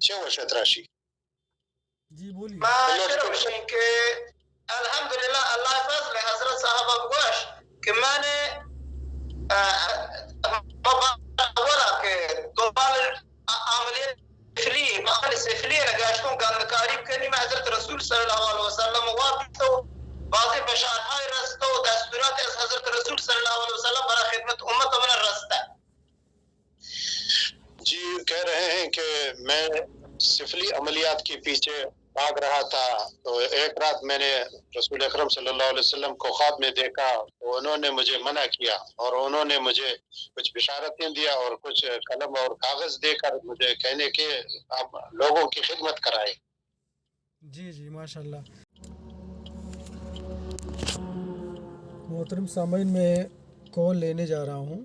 چه باشد راشی جی بولیے. ما کہ الحمدللہ اللہ فضل حضرت صاحب گوش کہ میں نے کہ دوبال عملیات سفلی نگاشتوں گاندکاری کنی میں حضرت رسول صلی اللہ علیہ وسلم وابطو واضح بشارهای رسته و دستورات از حضرت رسول صلی اللہ علیہ وسلم برای خدمت امت من رسته. جی کہہ رہے ہیں کہ میں سفلی عملیات کے پیچھے بھاگ رہا تھا تو ایک رات میں نے رسول اکرم صلی اللہ علیہ وسلم کو خواب میں دیکھا تو انہوں نے مجھے منع کیا اور انہوں نے مجھے کچھ بشارتیں دیا اور کچھ قلم اور کاغذ دے کر مجھے کہنے کے آپ لوگوں کی خدمت کرائے. جی جی ماشاء اللہ. محترم سامعین میں کال لینے جا رہا ہوں.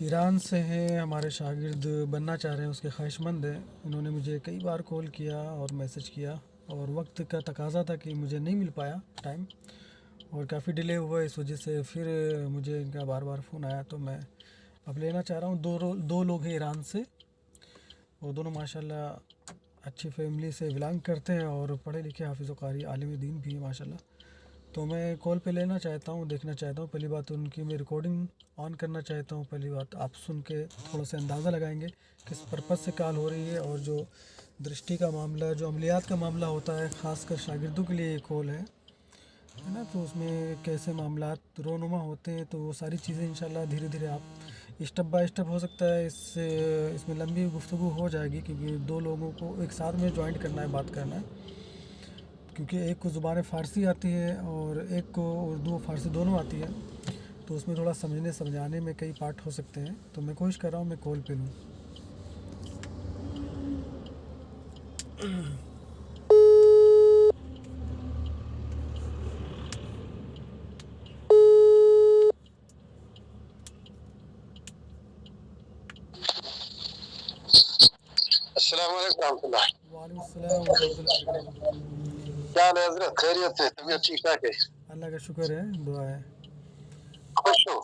ایران سے ہیں ہمارے شاگرد، بننا چاہ رہے ہیں، اس کے خواہش مند ہیں. انہوں نے مجھے کئی بار کال کیا اور میسج کیا اور وقت کا تقاضا تھا کہ مجھے نہیں مل پایا ٹائم اور کافی ڈیلے ہوا، اس وجہ سے پھر مجھے ان کا بار بار فون آیا تو میں اب لینا چاہ رہا ہوں. دو لوگ ہیں ایران سے، وہ دونوں ماشاءاللہ اچھی فیملی سے بلانگ کرتے ہیں اور پڑھے لکھے حافظ و قاری عالم دین بھی ہیں ماشاءاللہ. تو میں کال پہ لینا چاہتا ہوں، دیکھنا چاہتا ہوں. پہلی بات ان کی میں ریکارڈنگ آن کرنا چاہتا ہوں. پہلی بات آپ سن کے تھوڑا سا اندازہ لگائیں گے کس پرپس سے کال ہو رہی ہے، اور جو درشٹی کا معاملہ، جو عملیات کا معاملہ ہوتا ہے، خاص کر شاگردوں کے لیے یہ کال ہے نا. تو اس میں کیسے معاملات رونما ہوتے ہیں، تو وہ ساری چیزیں انشاءاللہ دھیرے دھیرے آپ اسٹیپ بائی اسٹیپ، ہو سکتا ہے اس میں لمبی گفتگو ہو جائے گی کیونکہ دو لوگوں کو ایک ساتھ میں جوائنٹ کرنا ہے، بات کرنا ہے. کیونکہ ایک کو زبان فارسی آتی ہے اور ایک کو اردو و فارسی دونوں آتی ہے، تو اس میں تھوڑا سمجھانے میں کئی پارٹ ہو سکتے ہیں. تو میں کوشش کر رہا ہوں میں کال پہ لوں. السلام علیکم ورحمۃ اللہ. وعلیکم السلام ورحمۃ اللہ وبرکاتہ. کیا حال ہے حضرت؟ خیریت ہے؟ طبیعت ٹھیک ٹھاک ہے؟ اللہ کا شکر ہے، دعا ہے. خوش ہو؟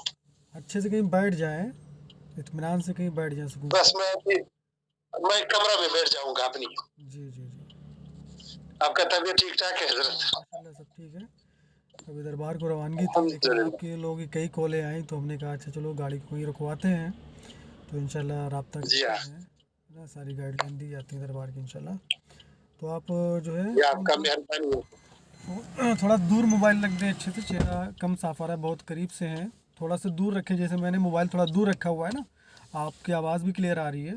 اچھے سے کہیں بیٹھ جائیں، اطمینان سے کہیں بیٹھ جائیں سکون. بس میں کمرہ میں بیٹھ جاؤں گا اپنی. جی جی جی. آپ کا طبیعت ٹھیک ٹھاک ہے حضرت؟ ماشاءاللہ سب ٹھیک ہے. ابھی دربار کو روانگی تھی لیکن آپ کے لوگوں کی کئی کالیں آئیں تو ہم نے کہا اچھا چلو گاڑی کو ہی رکواتے ہیں. تو انشاءاللہ رابطہ جی ہاں، کرتے ہیں، ساری گائیڈ لائن دی جاتی ہیں دربار کی انشاءاللہ. تو آپ جو ہے یہ آپ کا مہربانی ہے. تھوڑا دور موبائل رکھ دیں، اچھے سے، چہرہ کم صاف آ رہا ہے، بہت قریب سے ہیں، تھوڑا سا دور رکھیں. جیسے میں نے موبائل تھوڑا دور رکھا ہوا ہے نا، آپ کی آواز بھی کلیئر آ رہی ہے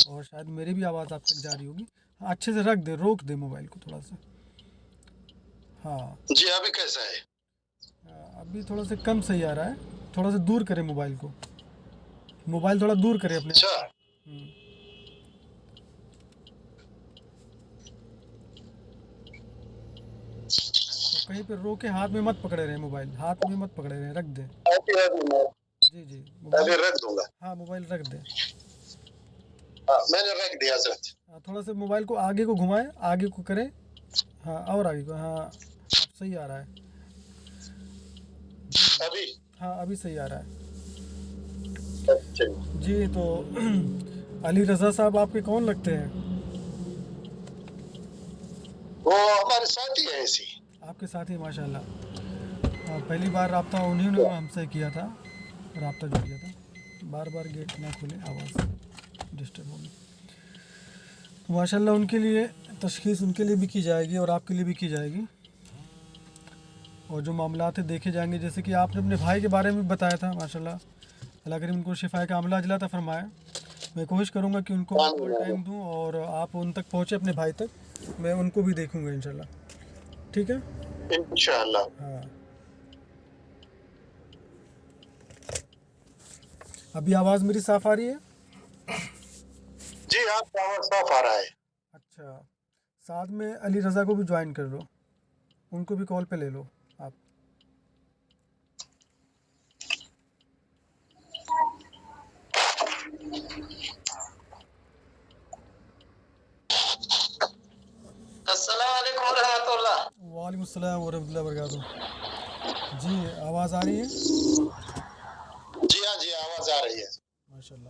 اور شاید میری بھی آواز آپ تک جا رہی ہوگی. اچھے سے رکھ دیں، روک دیں موبائل کو تھوڑا سا. ہاں جی ابھی کیسا ہے؟ ابھی تھوڑا سا کم صحیح آ رہا ہے. تھوڑا سا دور کریں موبائل کو، موبائل تھوڑا دور کریں اپنے. اچھا کہیں پہ رو کے ہاتھ میں مت پکڑے رہیں، موبائل ہاتھ میں مت پکڑے رہیں، رکھ دیں. جی جی ابھی رکھ دوں گا. ہاں موبائل رکھ دیں. میں نے رکھ دیا حضرت. تھوڑا سا موبائل کو آگے کو گھمائیں، آگے کو کریں. ہاں اور آگے کو، ہاں اب صحیح آ رہا ہے. ابھی ہاں ابھی صحیح آ رہا ہے. اچھا جی تو علی رضا صاحب آپ کے کون لگتے ہیں؟ وہ ہمارے ساتھی ہیں ایسی. آپ کے ساتھی ماشاء اللہ. پہلی بار رابطہ انہیں نے ہم سے کیا تھا، رابطہ جو کیا تھا. بار بار گیٹ نہ کھولیں، آواز ڈسٹرب ہوگی. ماشاء اللہ ان کے لیے تشخیص ان کے لیے بھی کی جائے گی اور آپ کے لیے بھی کی جائے گی، اور جو معاملات دیکھے جائیں گے. جیسے کہ آپ نے اپنے بھائی کے بارے میں بتایا تھا، ماشاء اللہ اللہ کریم ان کو شفا کاملہ عاجلہ عطا فرمائے. میں کوشش کروں گا کہ ان کو کال ٹائم دوں اور آپ ان تک پہنچے، اپنے بھائی تک. میں ان کو بھی دیکھوں گا انشاءاللہ. ٹھیک ہے انشاءاللہ. ہاں ابھی آواز میری صاف آ رہی ہے؟ جی آپ کا آواز صاف آ رہا ہے. اچھا، ساتھ میں علی رضا کو بھی جوائن کر لو، ان کو بھی کال پہ لے لو آپ. السلام علیکم ورحمۃ اللہ. وعلیکم السلام ورحمۃ اللہ وبرکاتہ. جی آواز آ رہی ہے؟ جی ہاں جی آواز آ رہی ہے. ماشاء اللہ.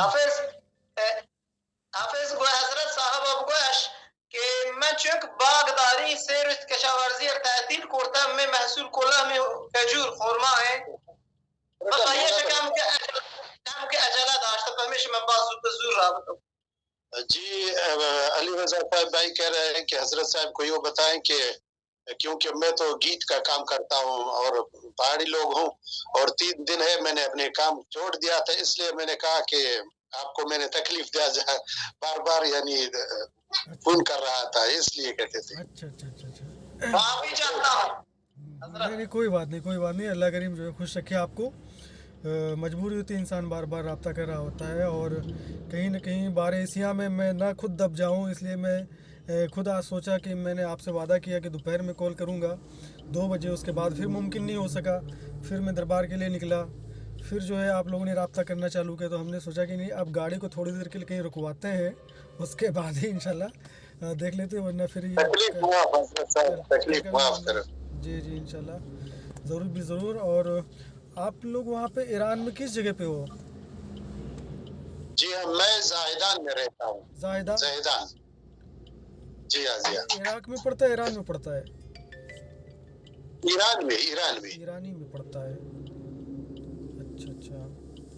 حافظ حافظ گو حضرت صاحب اب گوش کہ میں چونک باغداری سیر کشاورزی تعطیل کرتا میں محصول کولا میں کھجور خورما ہے بخیر کام کے اجلا داشتا پہمیش میں بازو بزور رابطہ. جی علی رضا صاحب بھائی کہہ رہے ہیں کہ حضرت صاحب کو یہ بتائیں کہ کیونکہ میں تو گیت کا کام کرتا ہوں اور پہاڑی لوگ ہوں اور 3 دن ہے میں نے اپنے کام چھوڑ دیا تھا، اس لیے میں نے کہا کہ آپ کو میں نے تکلیف دیا جائے بار بار، یعنی فون کر رہا تھا اس لیے کہتے تھے. اچھا اچھا اچھا اچھا معافی چاہتا ہوں. نہیں کوئی بات نہیں، کوئی بات نہیں، اللہ کریم جو ہے خوش رکھے آپ کو. مجبوری ہوتی ہے، انسان بار بار رابطہ کر رہا ہوتا ہے اور کہیں نہ کہیں بار ایسیا میں نہ خود دب جاؤں، اس لیے میں خود آج سوچا کہ میں نے آپ سے وعدہ کیا کہ دوپہر میں کال کروں گا 2 بجے، اس کے بعد پھر ممکن نہیں ہو سکا، پھر میں دربار کے لیے نکلا، پھر جو ہے آپ لوگوں نے رابطہ کرنا چالو کیا تو ہم نے سوچا کہ نہیں اب گاڑی کو تھوڑی دیر کے لیے کہیں رکواتے ہیں، اس کے بعد ہی انشاءاللہ دیکھ لیتے ہیں، ورنہ پھر یہ تکلیف معاف کرو. جی جی انشاءاللہ ضرور بھی ضرور. اور آپ لوگ وہاں پہ ایران میں کس جگہ پہ ہو؟ جی ہاں میں زاہدان میں رہتا ہوں. زاہدان؟ زاہدان جی ہاں جی ہاں. عراق میں پڑتا ہے ایران میں پڑتا ہے؟ ایران میں ایرانی میں پڑتا ہے. اچھا اچھا،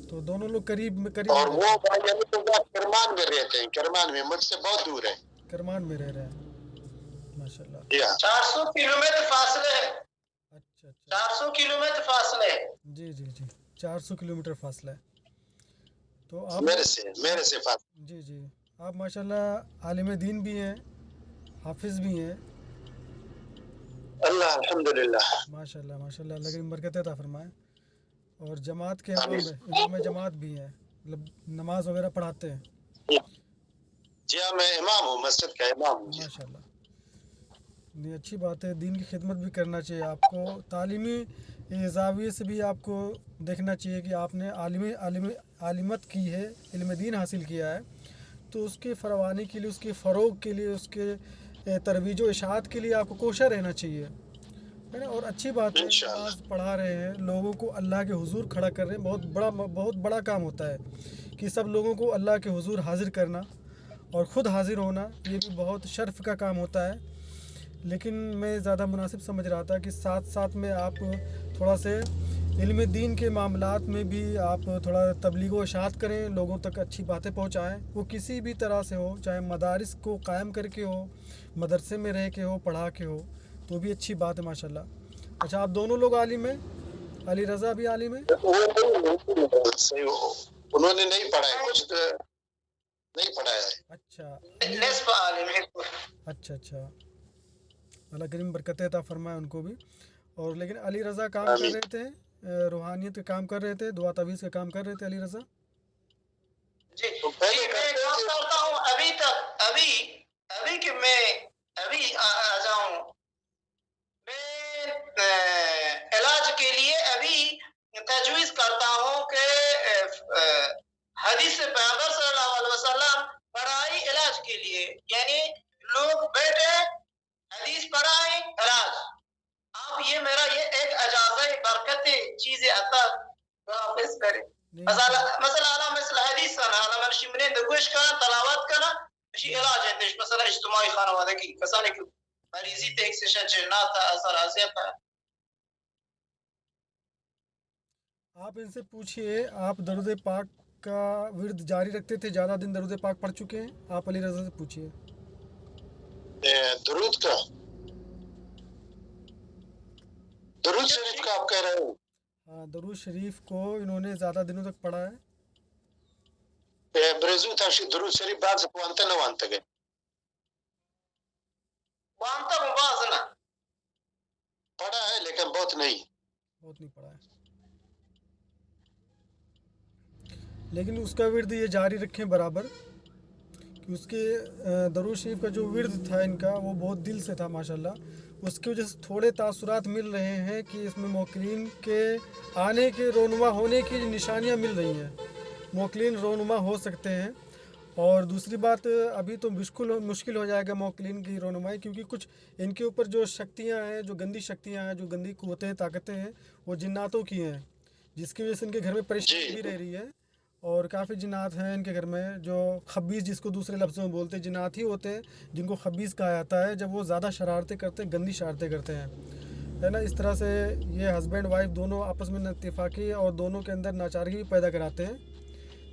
تو دونوں لوگ قریب میں اور وہ کرمان میں رہتے ہیں، کرمان میں مجھ سے بہت دور ہے. کرمان میں رہ رہے ہیں، ماشاء اللہ. جی ہاں 400 کلومیٹر فاصلے ہے. اچھا اچھا 400 کلومیٹر فاصلے ہے. جی جی جی 400 کلومیٹر فاصلہ ہے. تو آپ میرے سے فاصلہ. جی جی آپ ماشاءاللہ عالم دین بھی ہیں، حافظ بھی ہیں. اللہ الحمدللہ ماشاءاللہ ماشاءاللہ، اللہ کی برکت عطا فرمائے. اور جماعت کے امام جماعت بھی ہیں، مطلب نماز وغیرہ پڑھاتے ہیں. جی ہاں میں امام ہوں، مسجد کا امام ہوں. ماشاءاللہ نہیں اچھی بات ہے، دین کی خدمت بھی کرنا چاہیے آپ کو. تعلیمی زاویے سے بھی آپ کو دیکھنا چاہیے کہ آپ نے عالمت کی ہے، علم دین حاصل کیا ہے، تو اس کے فروانی کے لیے، اس کے فروغ کے لیے، اس کے ترویج و اشاعت کے لیے آپ کو کوشاں رہنا چاہیے، ہے نا. اور اچھی بات ہے، نماز پڑھا رہے ہیں، لوگوں کو اللہ کے حضور کھڑا کر رہے ہیں، بہت بڑا کام ہوتا ہے کہ سب لوگوں کو اللہ کے حضور حاضر کرنا اور خود حاضر ہونا، یہ بھی بہت شرف کا کام ہوتا ہے. لیکن میں زیادہ مناسب سمجھ رہا تھا کہ ساتھ ساتھ میں آپ تھوڑا سے علم دین کے معاملات میں بھی آپ تھوڑا تبلیغ و اشاعت کریں، لوگوں تک اچھی باتیں پہنچائیں، وہ کسی بھی طرح سے ہو، چاہے مدارس کو قائم کر کے ہو، مدرسے میں رہ کے ہو، پڑھا کے ہو، تو بھی اچھی بات ہے ماشاءاللہ. اچھا آپ دونوں لوگ عالم ہیں؟ علی رضا بھی عالم ہے؟ انہوں نے نہیں پڑھا ہے، کچھ نہیں پڑھا ہے. اچھا نصف عالم ہے. اچھا اچھا، اللہ کریم برکت عطا فرمائے ان کو بھی. اور لیکن علی رضا کام کر رہے تھے، روحانیت کا کام کر رہے تھے، دعا تعویذ کا کام کر رہے تھے علی رضا. جی میں کام کرتا ہوں ابھی تک. ابھی کہ میں ابھی آ جاؤں، میں علاج کے لیے ابھی تجویز کرتا ہوں کہ حدیث پیغمبر صلی اللہ علیہ وسلم پڑھائی علاج کے لیے، یعنی لوگ بیٹھے حدیث پڑھائیں علاج. آپ یہ میرا یہ ایک اجازہ برکت چیز عطا حافظ کرے. مثلا على مثل حديث انا على من شمرين دقوش كان تلاوات كان شيء علاج عندش مثلا اجتماعي خانوادگی كذلك مریضی تے اکسیشن جنات اثر ازیت. آپ ان سے پوچھئے، آپ درود پاک کا ورد جاری رکھتے تھے، زیادہ دن درود پاک پڑھ چکے ہیں آپ؟ علی رضا سے پوچھئے. درود شریف کا آپ کہہ رہے ہو؟ ہاں درود شریف کو انہوں نے زیادہ دنوں تک پڑھا ہے. برزو تھا درود شریف بعد سے پوانتا نہ وانتا گئے وانتا مبازنہ پڑھا ہے لیکن بہت نہیں پڑھا ہے. لیکن اس کا ورد یہ جاری رکھیں برابر، کہ اس کے درود شریف کا جو ورد تھا ان کا وہ بہت دل سے تھا ماشاءاللہ. اس کی وجہ سے تھوڑے تاثرات مل رہے ہیں کہ اس میں موکلین کے آنے کے رونما ہونے کی نشانیاں مل رہی ہیں، موکلین رونما ہو سکتے ہیں. اور دوسری بات ابھی تو مشکل ہو جائے گا موکلین کی رونمائی، کیونکہ کچھ ان کے اوپر جو شکتیاں ہیں، جو گندی شکتیاں ہیں، جو گندی قوتیں طاقتیں ہیں، وہ جناتوں کی ہیں، جس کی وجہ سے ان کے گھر میں پریشانی بھی رہ رہی ہے. اور کافی جنات ہیں ان کے گھر میں جو خبیث، جس کو دوسرے لفظوں میں بولتے ہیں، جنات ہی ہوتے ہیں جن کو خبیث کہا جاتا ہے جب وہ زیادہ شرارتیں کرتے ہیں، گندی شرارتیں کرتے ہیں، ہے نا. اس طرح سے یہ ہسبینڈ وائف دونوں آپس میں اتفاقی اور دونوں کے اندر ناچارگی بھی پیدا کراتے ہیں.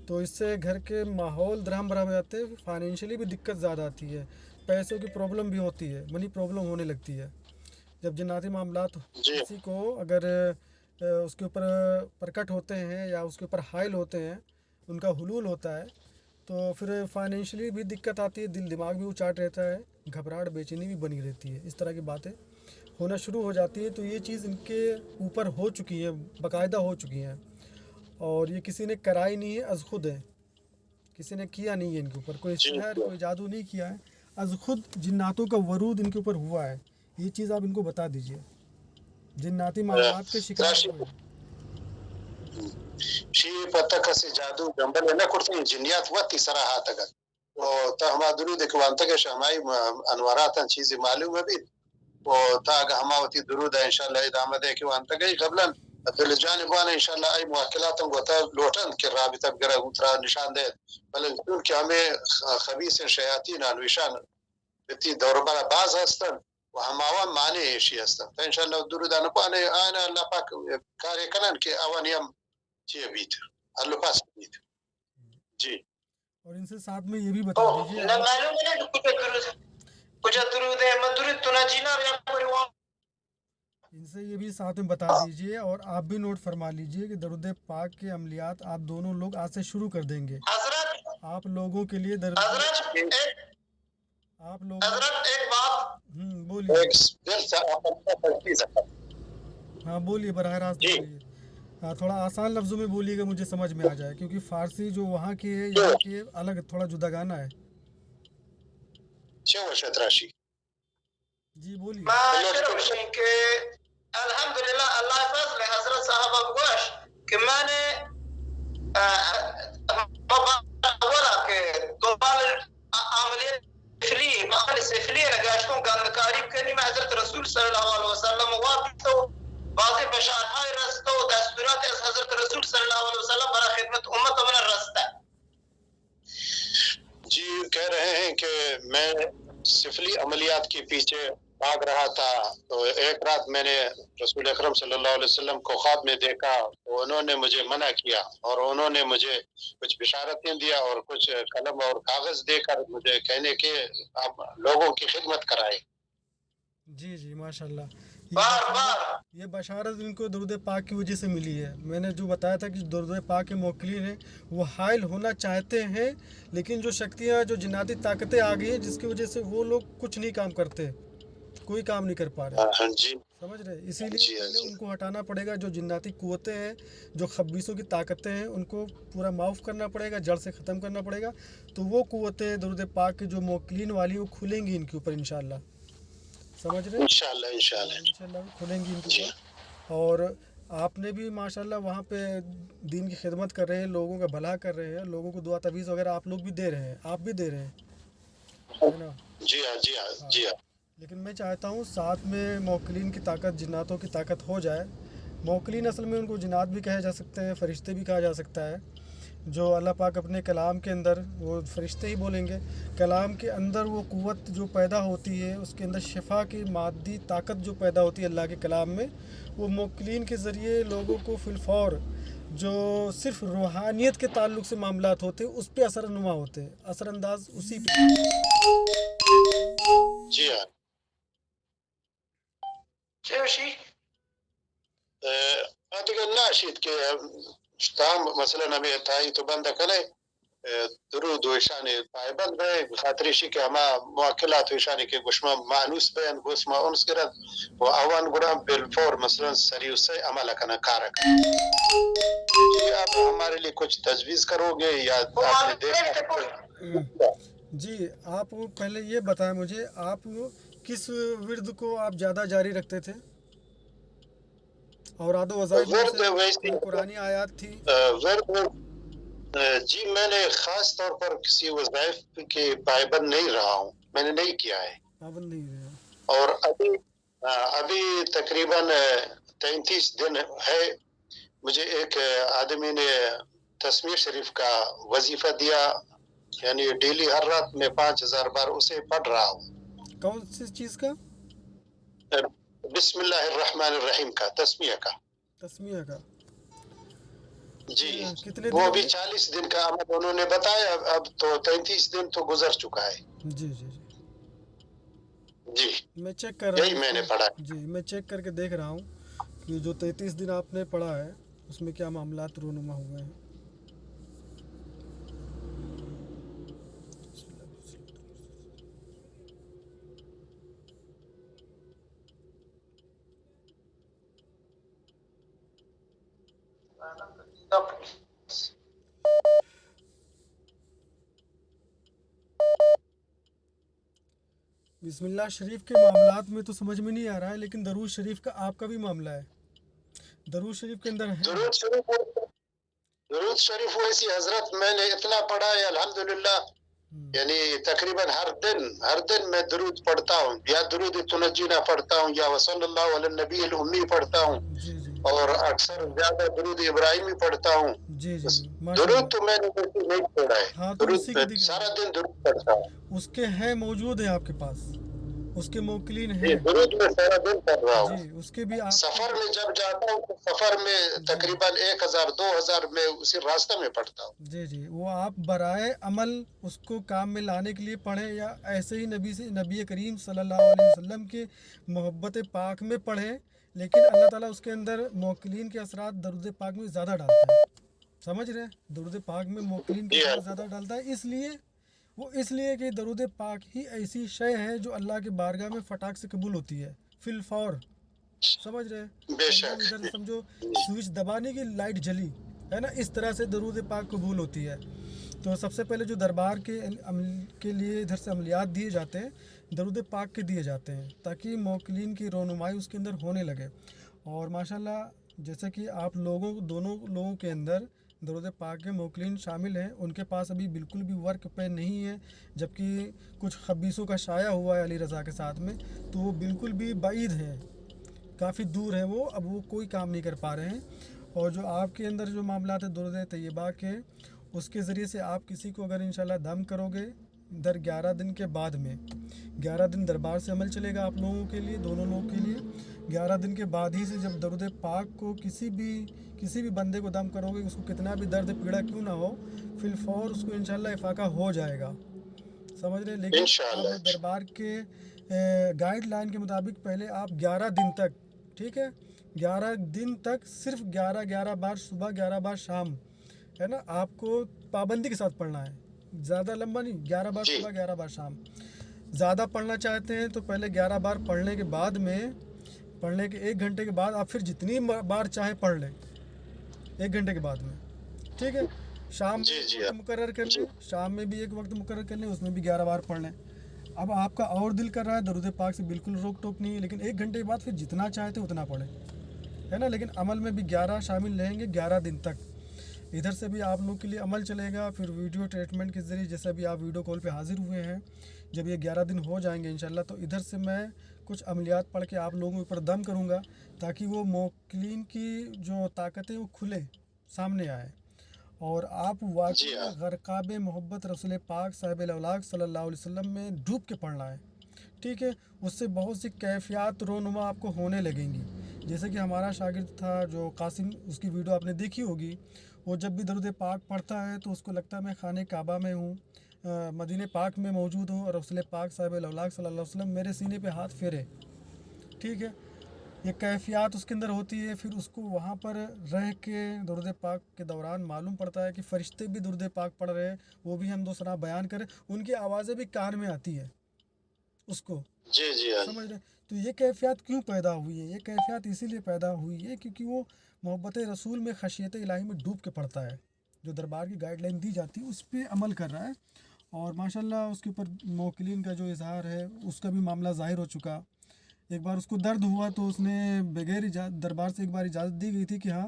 تو اس سے گھر کے ماحول درہم برہم ہو جاتے ہیں، فائنینشلی بھی دقت زیادہ آتی ہے، پیسوں کی پرابلم بھی ہوتی ہے، منی پرابلم ہونے لگتی ہے جب جناتی معاملات کسی کو اگر اس کے اوپر پرکٹ ہوتے ہیں یا اس کے اوپر حائل ہوتے ہیں، ان کا حلول ہوتا ہے، تو پھر فائنینشلی بھی دقت آتی ہے، دل دماغ بھی اچاٹ رہتا ہے، گھبراہٹ بے چینی بھی بنی رہتی ہے، اس طرح کی باتیں ہونا شروع ہو جاتی ہے. تو یہ چیز ان کے اوپر ہو چکی ہے، باقاعدہ ہو چکی ہیں، اور یہ کسی نے کرائی نہیں ہے، از خود ہے، کسی نے کیا نہیں ہے ان کے اوپر، کوئی سحر کوئی جادو نہیں کیا ہے، از خود جناتوں کا ورود ان کے اوپر ہوا ہے. یہ چیز آپ ان کو بتا دیجئے، جناتی معاملات کے شکار ہوئے. شی پتکسی جادو جنبل نه کرتی جنیات وقتی صراحت اگر و تا هما درود که وانتگه شمایی انوارات چیزی معلومه بید و تا اگه هماوتی درود انشاءالله ادامه ده که وانتگه قبلا دل جانبان انشاءالله ای موکلاتم گوتا لوٹن که رابطه بگره اترا نشان ده بلن چون که همه خبیث شیاطین انویشان بتی دوربر باز هستن و هماوان معنی ایشی هستن تا انشاءالله درود انپانه آنا اللہ پاک کاری کنن که اوانیم جی بیت اللہ پاس بیت جی. اور ان سے ساتھ میں یہ بھی بتا دیجئے معلوم ہے نا کچھ درود ہے مدرود تناجینا یا پریوان، ان سے یہ بھی ساتھ میں بتا دیجئے اور آپ بھی نوٹ فرما لیجئے کہ درود پاک کے عملیات آپ دونوں لوگ آج سے شروع کر دیں گے. حضرت آپ لوگوں کے لیے آپ لوگ ایک بات بولیے. ہاں بولیے، براہ راست بولیے. تھوڑا آسان لفظوں میں بولیے گا، مجھے سمجھ میں آ جائے، کیونکہ فارسی جو وہاں کی ہے یہاں کی الگ تھوڑا جدا گانا ہے. جی بولیے. الحمدللہ اللہ فضل حضرت صاحب گوش کہ میں نے کہ دوبال عمل سفلی نگاشتوں گاندکاری کنی میں حضرت رسول صلی اللہ علیہ وسلم وابطو واضح بشارهای رسته و دستورات از حضرت رسول صلی اللہ علیہ وسلم برای خدمت امت من رسته. جی کہہ رہے ہیں کہ میں سفلی عملیات کے پیچھے بھاگ رہا تھا، تو ایک رات میں نے رسول اکرم صلی اللہ علیہ وسلم کو خواب میں دیکھا، تو انہوں نے مجھے منع کیا اور انہوں نے مجھے کچھ بشارتیں دیا اور کچھ قلم اور کاغذ دے کر مجھے کہنے کے آپ لوگوں کی خدمت کرائے. جی جی ماشاءاللہ. بار یہ بشارت ان کو درود پاک کی وجہ سے ملی ہے. میں نے جو بتایا تھا کہ درود پاک کے موکلین ہیں وہ حائل ہونا چاہتے ہیں، لیکن جو شکتیاں، جو جناتی طاقتیں آ گئی ہیں جس کی وجہ سے وہ لوگ کچھ نہیں کام کرتے، کوئی کام نہیں کر پا رہے. جی سمجھ رہے؟ اسی لیے پہلے ان کو ہٹانا پڑے گا. جو جناتی قوتیں ہیں، جو خبیثوں کی طاقتیں ہیں، ان کو پورا معاف کرنا پڑے گا، جڑ سے ختم کرنا پڑے گا. تو وہ قوتیں درود پاک کے جو موکلین والی وہ کھلیں گی ان کے اوپر انشاءاللہ. سمجھ رہے ہیں؟ انشاءاللہ کھلیں گی ان کے اوپر. اور آپ نے بھی ماشاءاللہ وہاں پہ دین کی خدمت کر رہے ہیں، لوگوں کا بھلا کر رہے ہیں، لوگوں کو دعا تعویذ وغیرہ آپ لوگ بھی دے رہے ہیں، آپ بھی دے رہے ہیں، ہے نا؟ جی ہاں جی ہاں جی ہاں. لیکن میں چاہتا ہوں ساتھ میں موکلین کی طاقت، جناتوں کی طاقت ہو جائے. موکلین اصل میں ان کو جنات بھی کہا جا سکتے ہیں، فرشتے بھی کہا جا سکتا ہے. جو اللہ پاک اپنے کلام کے اندر، وہ فرشتے ہی بولیں گے، کلام کے اندر وہ قوت جو پیدا ہوتی ہے، اس کے اندر شفا کی مادی طاقت جو پیدا ہوتی ہے اللہ کے کلام میں، وہ موکلین کے ذریعے لوگوں کو فی الفور جو صرف روحانیت کے تعلق سے معاملات ہوتے ہیں اس پہ اثر نما ہوتے ہیں، اثر انداز اسی پہ. جی ہاں. دیگر ناشید که شتام مثلا همی تایی تو بنده کنه درود و ایشانی پایبند به خاطرشی که همه موکلات و ایشانی که گوشما معنوس بین گوشما اونس گرد و اوان گرام بالفور مثلا سریوسه عمل کنه کار کنه. جی آپ ہمارے لیے کچھ تجویز کرو گے یا آپ نے دیکھا؟ جی آپ پہلے یہ بتائیں مجھے، آپ کس ورد کو آپ زیادہ جاری رکھتے تھے؟ اوراد و وظائف میں سے قرآنی آیات تھی؟ جی میں نے خاص طور پر کسی وظائف کے پابند نہیں رہا ہوں، میں نے نہیں کیا ہے، پابند نہیں رہے ہیں۔ اور ابھی تقریباً 33 دن ہے، مجھے ایک آدمی نے تسمیہ شریف کا وظیفہ دیا، یعنی ڈیلی ہر رات میں 5000 بار اسے پڑھ رہا ہوں۔ کون سی چیز کا؟ بسم اللہ الرحمن الرحیم کا، تسمیہ کا۔ تسمیہ کا؟ جی کتنے وہ دنوں بھی میں؟ 40 دن کا عمل انہوں نے بتایا، اب تو 33 دن تو گزر چکا ہے۔ جی جی جی، جی میں چیک کر رہا یہی ہوں میں اس نے کو۔ پڑھا۔ جی میں چیک کر کے دیکھ رہا ہوں کہ جو 33 دن آپ نے پڑھا ہے اس میں کیا معاملات رونما ہوئے ہیں۔ بسم اللہ شریف کے معاملات میں تو سمجھ میں نہیں آ رہا ہے، لیکن درود شریف کا آپ کا بھی معاملہ ہے، درود شریف کے اندر ہے۔ درود شریف ویسی حضرت میں نے اتنا پڑھا ہے الحمدللہ، یعنی تقریباً ہر دن میں درود پڑھتا ہوں، یا درود تنجینا پڑھتا ہوں، یا وصلی اللہ علی النبی الامی پڑھتا ہوں، جی جی اور اکثر زیادہ درود ابراہیمی پڑھتا ہوں۔ جی بس جی ماشاء درود اللہ۔ تو میں نے ویسے نہیں پڑھا ہے، ہاں تو اسی کے درود دکھ سارا رہا دن درود پڑھتا ہوں۔ ہے، اس کے ہیں موجود ہیں آپ کے پاس، اس کے موکلین جی ہیں۔ درود میں سارا دن پڑھ رہا ہوں۔ جی اس کے بھی آپ سفر میں جب جاتا ہوں تو سفر میں تقریباً 1000 2000 میں اسی راستہ میں پڑھتا ہوں۔ جی جی وہ آپ برائے عمل اس کو کام میں لانے کے لیے پڑھیں، یا ایسے ہی نبی کریم صلی اللہ علیہ وسلم کے محبت پاک میں پڑھیں، لیکن اللہ تعالیٰ اس کے اندر موکلین کے اثرات درود پاک میں زیادہ ڈالتا ہے، سمجھ رہے ہیں؟ درود پاک میں موکلین کے جی اثرات زیادہ ڈالتا ہے، اس لیے کہ درود پاک ہی ایسی شے ہے جو اللہ کے بارگاہ میں فٹاک سے قبول ہوتی ہے فی الفور، سمجھ رہے ہیں؟ بے ایک شک۔ دم ادھر سمجھو سوئچ دبانے کی لائٹ جلی ہے نا، اس طرح سے درود پاک قبول ہوتی ہے۔ تو سب سے پہلے جو دربار کے لیے ادھر سے عملیات دیے جاتے ہیں، درود پاک کے دیے جاتے ہیں، تاکہ موکلین کی رونمائی اس کے اندر ہونے لگے۔ اور ماشاءاللہ جیسے کہ آپ دونوں لوگوں کے اندر درود پاک کے موکلین شامل ہیں، ان کے پاس ابھی بالکل بھی ورک پہ نہیں ہے، جبکہ کچھ خبیثوں کا شائع ہوا ہے علی رضا کے ساتھ میں، تو وہ بالکل بھی بعید ہیں، کافی دور ہیں وہ، اب وہ کوئی کام نہیں کر پا رہے ہیں۔ اور جو آپ کے اندر جو معاملات ہیں درود طیبہ کے، اس کے ذریعے سے آپ کسی کو اگر انشاءاللہ دم کرو گے در 11 دن کے بعد میں، 11 دن دربار سے عمل چلے گا آپ لوگوں کے لیے، دونوں لوگوں کے لیے، 11 دن کے بعد ہی سے جب درود پاک کو کسی بھی بندے کو دم کرو گے، اس کو کتنا بھی درد پیڑا کیوں نہ ہو، فی الفور اس کو انشاءاللہ افاقہ ہو جائے گا، سمجھ رہے ہیں؟ لیکن انشاءاللہ اب دربار کے گائیڈ لائن کے مطابق پہلے آپ 11 دن تک، ٹھیک ہے، 11 دن تک صرف 11 بار صبح 11 بار شام، ہے نا، آپ کو پابندی کے ساتھ پڑھنا ہے، زیادہ لمبا نہیں، 11 بار جی صبح 11 بار شام۔ زیادہ پڑھنا چاہتے ہیں تو پہلے 11 بار پڑھنے کے بعد میں، پڑھنے کے 1 گھنٹے کے بعد آپ پھر جتنی بار چاہیں پڑھ لیں 1 گھنٹے کے بعد میں، ٹھیک ہے۔ شام میں جی ایک جی وقت مقرر کر لیں، شام میں بھی ایک وقت مقرر کر لیں، اس میں بھی 11 بار پڑھ لیں۔ اب آپ کا اور دل کر رہا ہے درود پاک سے بالکل روک ٹوک نہیں ہے، لیکن 1 گھنٹے کے بعد پھر جتنا چاہتے اتنا پڑھیں، ہے نا، لیکن عمل میں بھی 11 شامل رہیں گے 11 دن تک۔ ادھر سے بھی آپ لوگ کے لیے عمل چلے گا، پھر ویڈیو ٹریٹمنٹ کے ذریعے جیسے ابھی آپ ویڈیو کال پہ حاضر ہوئے ہیں، جب یہ 11 دن ہو جائیں گے انشاءاللہ، تو ادھر سے میں کچھ عملیات پڑھ کے آپ لوگوں کے اوپر دم کروں گا، تاکہ وہ موکلین کی جو طاقتیں وہ کھلے سامنے آئے، اور آپ واقعی غرقاب محبت رسول پاک صاحب الاولاق صلی اللہ علیہ وسلم میں ڈوب کے پڑھنا ہے، ٹھیک ہے۔ اس سے بہت سی کیفیات رونما آپ کو ہونے لگیں گی، جیسے کہ ہمارا شاگرد تھا جو قاسم، اس کی ویڈیو آپ نے دیکھی ہوگی، وہ جب بھی درود پاک پڑھتا ہے تو اس کو لگتا ہے میں خانہ کعبہ میں ہوں، مدینہ پاک میں موجود ہوں، اور رسول پاک صاحب الاولاق صلی اللہ علیہ وسلم میرے سینے پہ ہاتھ پھیرے، ٹھیک ہے۔ یہ کیفیات اس کے اندر ہوتی ہے، پھر اس کو وہاں پر رہ کے درود پاک کے دوران معلوم پڑتا ہے کہ فرشتے بھی درود پاک پڑھ رہے ہیں، وہ بھی ہم دوسرا بیان کریں، ان کی آوازیں بھی کان میں آتی ہے اس کو، جی جی سمجھ رہے ہیں؟ تو یہ کیفیات کیوں پیدا ہوئی ہے؟ یہ کیفیات اسی لیے پیدا ہوئی ہے کیونکہ وہ محبت رسول میں خشیت الہی میں ڈوب کے پڑھتا ہے، جو دربار کی گائیڈ لائن دی جاتی ہے اس پہ عمل کر رہا ہے، اور ماشاءاللہ اس کے اوپر موکلین کا جو اظہار ہے اس کا بھی معاملہ ظاہر ہو چکا۔ ایک بار اس کو درد ہوا تو اس نے بغیر دربار سے ایک بار اجازت دی گئی تھی کہ ہاں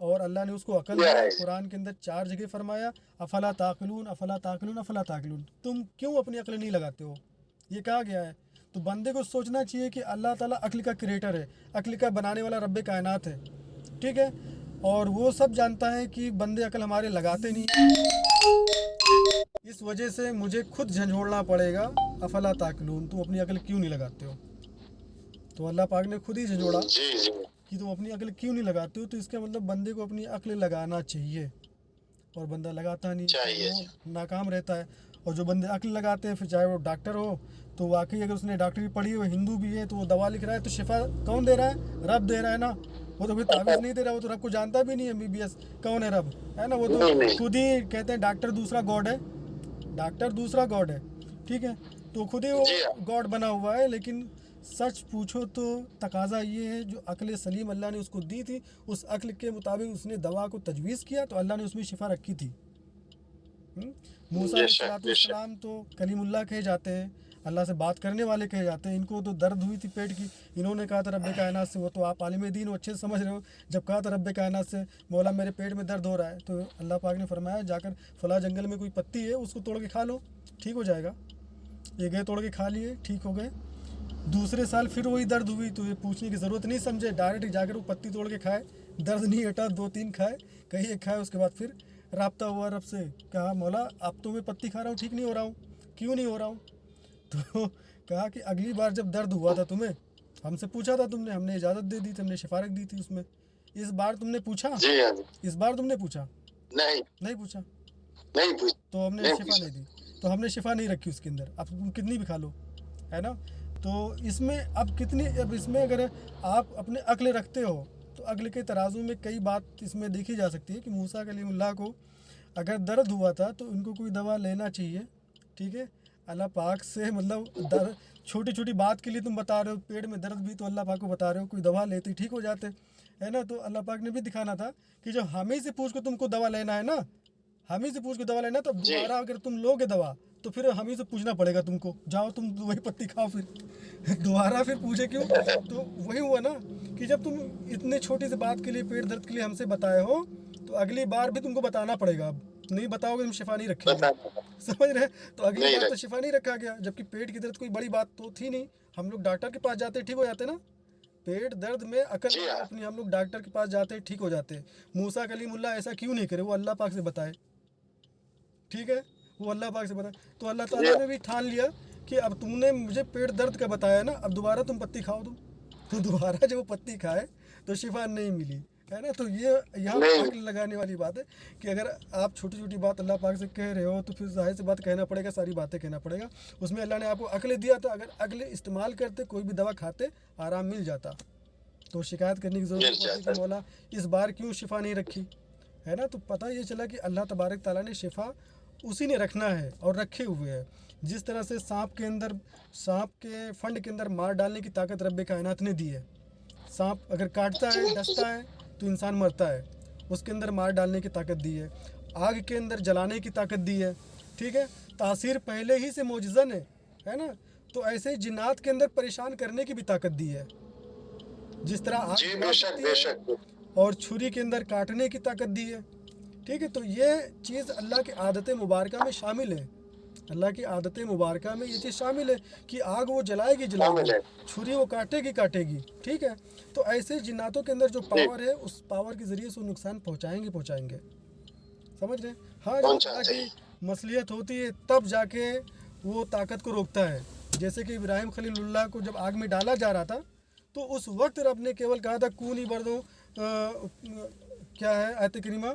اور اللہ نے اس کو عقل دیا. قرآن کے اندر 4 جگہ فرمایا افلا تعقلون افلا تعقلون افلا تعقلون, تم کیوں اپنی عقل نہیں لگاتے ہو, یہ کہا گیا ہے. تو بندے کو سوچنا چاہیے کہ اللہ تعالیٰ عقل کا کریٹر ہے, عقل کا بنانے والا رب کائنات ہے, ٹھیک ہے, اور وہ سب جانتا ہے کہ بندے عقل ہمارے لگاتے نہیں ہیں. اس وجہ سے مجھے خود جھنجھوڑنا پڑے گا افلا تعقلون, تم اپنی عقل کیوں نہیں لگاتے ہو. تو اللہ پاک نے خود ہی جھنجھوڑا کہ تم اپنی عقل کیوں نہیں لگاتے ہو. تو اس کا مطلب بندے کو اپنی عقل لگانا چاہیے, اور بندہ لگاتا نہیں, وہ ناکام رہتا ہے. اور جو بندے عقل لگاتے ہیں, پھر چاہے وہ ڈاکٹر ہو, تو واقعی اگر اس نے ڈاکٹری پڑھی ہو, ہندو بھی ہے, تو وہ دوا لکھ رہا ہے تو شفا کون دے رہا ہے؟ رب دے رہا ہے نا. وہ تو کوئی تعویذ نہیں دے رہا, وہ تو رب کو جانتا بھی نہیں. MBBS کون ہے رب, ہے نا. وہ تو خود ہی کہتے ہیں ڈاکٹر دوسرا گاڈ ہے, ڈاکٹر دوسرا گاڈ ہے, ٹھیک ہے. تو خود ہی وہ گاڈ بنا ہوا ہے. لیکن سچ پوچھو تو تقاضا یہ ہے, جو عقل سلیم اللہ نے اس کو دی تھی, اس عقل کے مطابق اس نے دوا کو تجویز کیا, تو اللہ نے اس میں شفا رکھی تھی. موسیٰ علیہ السلام تو کلیم اللہ کہے جاتے ہیں, اللہ سے بات کرنے والے کہے جاتے ہیں. ان کو تو درد ہوئی تھی پیٹ کی, انہوں نے کہا تھا رب کائنات سے, وہ تو آپ عالم دین ہو, اچھے سے سمجھ رہے ہو, جب کہا تھا رب کائنات سے مولا میرے پیٹ میں درد ہو رہا ہے, تو اللہ پاک نے فرمایا جا کر فلاں جنگل میں کوئی پتی ہے, اس کو توڑ کے کھا لو, ٹھیک ہو جائے گا. یہ گئے توڑ کے کھا لیے, ٹھیک ہو گئے. دوسرے سال پھر وہی درد ہوئی, تو یہ پوچھنے کی ضرورت نہیں سمجھے, ڈائریکٹ جا کر وہ پتی توڑ کے کھائے, درد نہیں ہٹا, 2-3 کھائے, کہیں ایک کھائے. اس کے بعد پھر رابطہ ہوا رب سے, کہا مولا اب تو میں پتی کھا رہا ہوں, ٹھیک نہیں ہو رہا ہوں, کیوں نہیں ہو رہا ہوں. تو کہا کہ اگلی بار جب درد ہوا تھا تمہیں, ہم سے پوچھا تھا تم نے, ہم نے اجازت دے دی تھی, ہم نے شفا رکھ دی تھی اس میں. اس بار تم نے پوچھا, اس بار تم نے پوچھا نہیں پوچھا, تو ہم نے شفا نہیں دی, تو ہم نے شفا نہیں رکھی اس کے اندر. اب تم کتنی بھی کھا لو, ہے نا. تو اس میں اب اس میں اگر آپ اپنے عقل رکھتے ہو, تو عقل کے ترازو میں کئی بات اس میں دیکھی جا سکتی ہے. کہ موسیٰ کلیم اللہ کو اگر درد ہوا تھا, تو ان کو کوئی دوا لینا چاہیے, ٹھیک ہے. اللہ پاک سے مطلب چھوٹی چھوٹی بات کے لیے تم بتا رہے ہو, پیٹ میں درد بھی تو اللہ پاک کو بتا رہے ہو, کوئی دوا لیتے ٹھیک ہو جاتے, ہے نا. تو اللہ پاک نے بھی دکھانا تھا کہ جب ہم ہی سے پوچھ کے تم کو دوا لینا ہے نا, ہم ہی سے پوچھ کے دوا لینا, تو دوبارہ اگر تم لوگے دوا, تو پھر ہم ہی سے پوچھنا پڑے گا تم کو, جاؤ تم وہی پتی کھاؤ, پھر دوبارہ پھر پوچھے کیوں. تو وہی ہوا نا کہ جب تم اتنے چھوٹی سی بات کے لیے, پیٹ درد کے لیے ہم سے بتائے ہو, تو اگلی بار بھی تم کو بتانا پڑے گا. اب نہیں بتاؤ گے تم شفا نہیں رکھیں گے, سمجھ رہے. تو اگلی بار تو شفا نہیں رکھا گیا, جبکہ پیٹ کی درد کوئی بڑی بات تو تھی نہیں. ہم لوگ ڈاکٹر کے پاس جاتے ٹھیک ہو جاتے نا, پیٹ درد میں عقل اپنی ہم لوگ ڈاکٹر کے پاس جاتے ٹھیک ہو جاتے. موسیٰ کلیم اللہ ایسا کیوں نہیں کرے, وہ اللہ پاک سے بتائے, ٹھیک ہے, وہ اللہ پاک سے بتائے. تو اللہ تعالیٰ نے بھی ٹھان لیا کہ اب تم نے مجھے پیٹ درد کا بتایا نا, اب دوبارہ تم پتی کھاؤ. تو دوبارہ جب وہ پتی کھائے تو شفا نہیں ملی, ہے نا. تو یہ یہاں عقل لگانے والی بات ہے کہ اگر آپ چھوٹی چھوٹی بات اللہ پاک سے کہہ رہے ہو, تو پھر ظاہر سی بات کہنا پڑے گا, ساری باتیں کہنا پڑے گا. اس میں اللہ نے آپ کو عقل دیا تھا, اگر عقل استعمال کرتے, کوئی بھی دوا کھاتے, آرام مل جاتا. تو شکایت کرنے کی ضرورت نہیں پڑتی کہ مولا اس بار کیوں شفا نہیں رکھی, ہے نا. تو پتہ یہ چلا کہ اللہ تبارک تعالیٰ نے شفا اسی نے رکھنا ہے, اور رکھے ہوئے ہے. جس طرح سے سانپ کے فنڈ کے اندر مار ڈالنے کی طاقت رب کائنات نے دی ہے. سانپ اگر کاٹتا ہے, ڈستا ہے, تو انسان مرتا ہے, اس کے اندر مار ڈالنے کی طاقت دی ہے. آگ کے اندر جلانے کی طاقت دی ہے, ٹھیک ہے. تاثیر پہلے ہی سے معجزہ ہے نا. تو ایسے ہی جنات کے اندر پریشان کرنے کی بھی طاقت دی ہے. جس طرح آگ جلا سکتی ہے, اور چھری کے اندر کاٹنے کی طاقت دی ہے, ٹھیک ہے. تو یہ چیز اللہ کی عادت مبارکہ میں شامل ہے. اللہ کی عادت مبارکہ میں یہ چیز شامل ہے کہ آگ وہ جلائے گی, چھری وہ کاٹے گی, ٹھیک ہے. تو ایسے جناتوں کے اندر جو پاور ہے, اس پاور کے ذریعے سے وہ نقصان پہنچائیں گے, سمجھ رہے ہیں. ہاں, جب اللہ کی مصلحت ہوتی ہے تب جا کے وہ طاقت کو روکتا ہے. جیسے کہ ابراہیم خلیل اللہ کو جب آگ میں ڈالا جا رہا تھا, تو اس وقت رب نے کیول کہا تھا کونی بردوں, کیا ہے آیت کریمہ,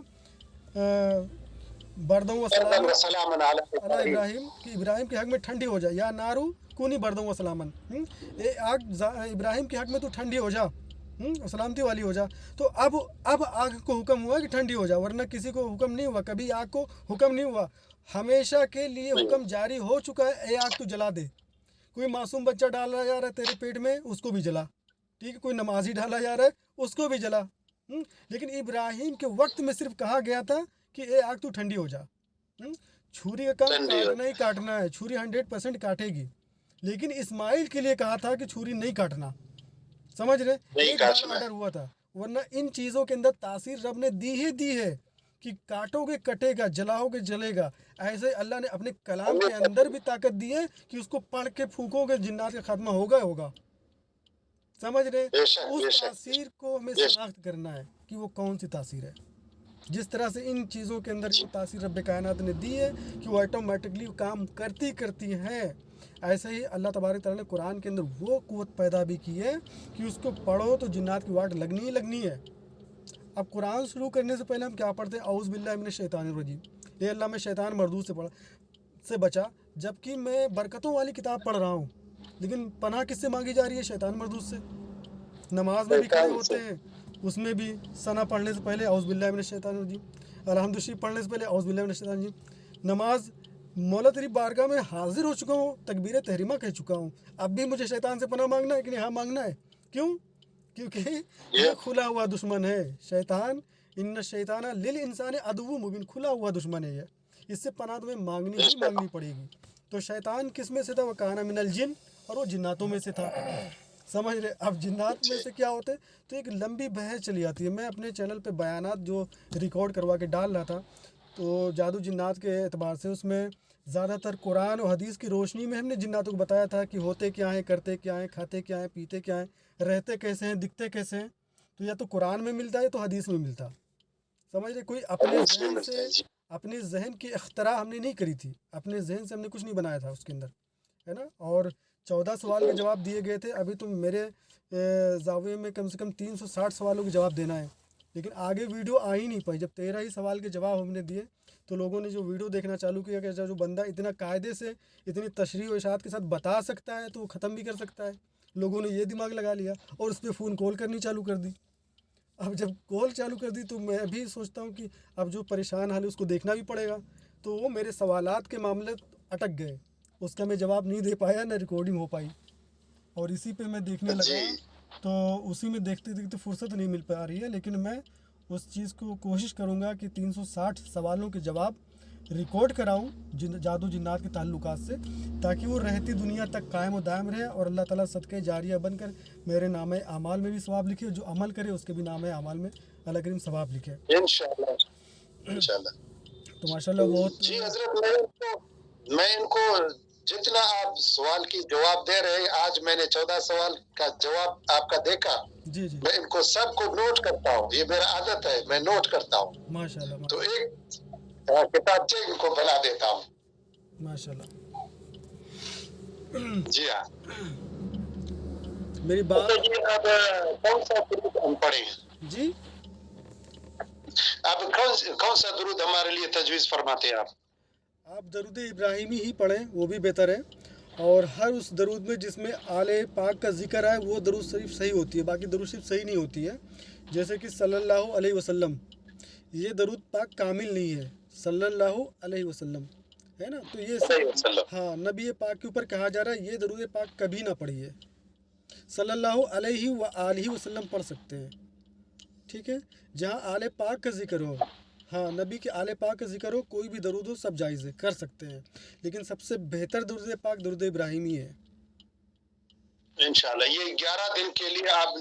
بردوں و سلام علی ابراہیم, کہ ابراہیم کے حق میں ٹھنڈی ہو جائے, یا نارو کونی بردوں و سلامن, آگ ابراہیم کے حق میں تو ٹھنڈی ہو جا, سلامتی والی ہو جا. تو اب آگ کو حکم ہوا کہ ٹھنڈی ہو جا, ورنہ کسی کو حکم نہیں ہوا, کبھی آگ کو حکم نہیں ہوا, ہمیشہ کے لیے حکم جاری ہو چکا ہے, اے آگ تو جلا دے. کوئی معصوم بچہ ڈالا جا رہا ہے تیرے پیٹ میں, اس کو بھی جلا, ٹھیک ہے. کوئی نمازی ڈالا جا رہا ہے, اس کو بھی جلا. لیکن ابراہیم کے وقت میں صرف کہا گیا تھا کہ اے آگ تو ٹھنڈی ہو جا. چھری کا کام کاٹنا ہی کاٹنا ہے, چھری 100% کاٹے گی. لیکن اسماعیل کے لیے کہا تھا کہ چھری نہیں کاٹنا, سمجھ رہے. ایک بار آرڈر ہوا تھا, ورنہ ان چیزوں کے اندر تاثیر رب نے دی ہے کہ کاٹو گے کٹے گا، جلاؤ گے جلے گا. ایسے اللہ نے اپنے کلام کے اندر بھی طاقت دی ہے کہ اس کو پڑھ کے پھونکو گے جنات کا خاتمہ ہوگا. سمجھ رہے؟ بے شک بے اس شک تاثیر کو ہمیں شناخت کرنا ہے کہ وہ کون سی تاثیر ہے. جس طرح سے ان چیزوں کے اندر یہ تاثیر رب کائنات نے دی ہے کہ وہ آٹومیٹکلی کام کرتی ہیں، ایسے ہی اللہ تبارک تعالیٰ نے قرآن کے اندر وہ قوت پیدا بھی کی ہے کہ اس کو پڑھو تو جنات کی واٹ لگنی ہی لگنی ہے. اب قرآن شروع کرنے سے پہلے ہم کیا پڑھتے ہیں؟ اعوذ باللہ من الشیطان الرجیم، اے اللہ میں شیطان مردود سے بچا. جبکہ میں برکتوں والی کتاب پڑھ رہا ہوں، لیکن پناہ کس سے مانگی جا رہی ہے؟ شیطان مردود سے. نماز میں بھی کھڑے ہوتے ہیں، اس میں بھی ثنا پڑھنے سے پہلے اعوذ باللہ من الشیطان الرجیم، الحمد شریف پڑھنے سے پہلے اعوذ باللہ من الشیطان الرجیم. نماز مولا تیری بارگاہ میں حاضر ہو چکا ہوں، تکبیر تحریمہ کہہ چکا ہوں، اب بھی مجھے شیطان سے پناہ مانگنا ہے کہ نہیں؟ ہاں مانگنا ہے. کیوں؟ کیونکہ یہ کھلا ہوا دشمن ہے شیطان. ان الشیطان للانسان عدو مبین، کھلا ہوا دشمن ہے یہ، اس سے پناہ تمہیں مانگنی پڑے گی. تو شیطان کس میں سے تھا؟ وکان من الجن، اور وہ جناتوں میں سے تھا. سمجھ رہے؟ اب جنات میں سے کیا ہوتے؟ تو ایک لمبی بحث چلی آتی ہے. میں اپنے چینل پہ بیانات جو ریکارڈ کروا کے ڈال رہا تھا، تو جادو جنات کے اعتبار سے اس میں زیادہ تر قرآن اور حدیث کی روشنی میں ہم نے جناتوں کو بتایا تھا کہ ہوتے کیا ہیں، کرتے کیا ہیں، کھاتے کیا ہیں، پیتے کیا ہیں، رہتے کیسے ہیں، دکھتے کیسے ہیں. تو یا تو قرآن میں ملتا ہے یا تو حدیث میں ملتا. سمجھ رہے؟ کوئی اپنے ذہن کی اختراع ہم نے نہیں کری تھی، اپنے ذہن سے ہم نے کچھ نہیں بنایا تھا اس کے اندر، ہے نا. اور 14 سوال کے جواب دیے گئے تھے. ابھی تم میرے زاویے میں کم سے کم 360 سوالوں کے جواب دینا ہے، لیکن آگے ویڈیو آ ہی نہیں پائی. جب 13 ہی سوال کے جواب ہم نے دیے تو لوگوں نے جو ویڈیو دیکھنا چالو کیا کہ جو بندہ اتنا قاعدے سے اتنی تشریح و اشاعت کے ساتھ بتا سکتا ہے تو وہ ختم بھی کر سکتا ہے. لوگوں نے یہ دماغ لگا لیا اور اس پہ فون کال کرنی چالو کر دی. اب جب کال چالو کر دی تو میں بھی سوچتا ہوں کہ اب جو پریشان حال ہے اس کو دیکھنا بھی پڑے گا. تو وہ میرے سوالات کے معاملے اٹک گئے، اس کا میں جواب نہیں دے پایا، نہ ریکارڈنگ ہو پائی. اور اسی پہ میں دیکھنے لگا تو اسی میں دیکھتے دیکھتے فرصت نہیں مل پا رہی ہے. لیکن میں اس چیز کو کوشش کروں گا کہ 360 سوالوں کے جواب ریکارڈ کراؤں جادو جنات کے تعلقات سے، تاکہ وہ رہتی دنیا تک قائم و دائم رہے اور اللہ تعالیٰ صدقہ جاریہ بن کر میرے نام اعمال میں بھی ثواب لکھے، جو عمل کرے اس کے بھی نام اعمال میں اللہ کریم ثواب لکھے انشاءاللہ. تو ماشاءاللہ بہت جی حضرت، میں ان کو جتنا آپ سوال کی جواب دے رہے ہیں، آج میں نے 14 سوال کا جواب آپ کا دیکھا، جی جی میں ان کو سب کو نوٹ کرتا ہوں. یہ میرا عادت ہے، میں نوٹ کرتا ہوں. ماشاءاللہ تو ایک کتابچے ان کو بنا دیتا ہوں. ماشاءاللہ. جی ہاں. میری بات اب کون سا درود ہم پڑھیں؟ جی اب کون سا درود ہمارے لیے تجویز فرماتے ہیں آپ درود ابراہیمی ہی پڑھیں، وہ بھی بہتر ہے. اور ہر اس درود میں جس میں آل پاک کا ذکر ہے وہ درود شریف صحیح ہوتی ہے، باقی درود شریف صحیح نہیں ہوتی ہے. جیسے کہ صلی اللہ علیہ وسلم، یہ درود پاک کامل نہیں ہے، صلی اللہ علیہ وسلم ہے نا. تو یہ ہاں نبی پاک کے اوپر کہا جا رہا ہے یہ درود پاک کبھی نہ پڑھیے. صلی اللہ علیہ وآلہ وسلم پڑھ سکتے ہیں، ٹھیک ہے. جہاں آل پاک کا ذکر ہو، ہاں نبی کے آل پاک کا ذکر ہو، کوئی بھی درود ہو، سب جائز ہے، کر سکتے ہیں. لیکن سب سے بہتر درود پاک درود ابراہیمی ہے. انشاءاللہ. یہ 11 دن کے لیے آپ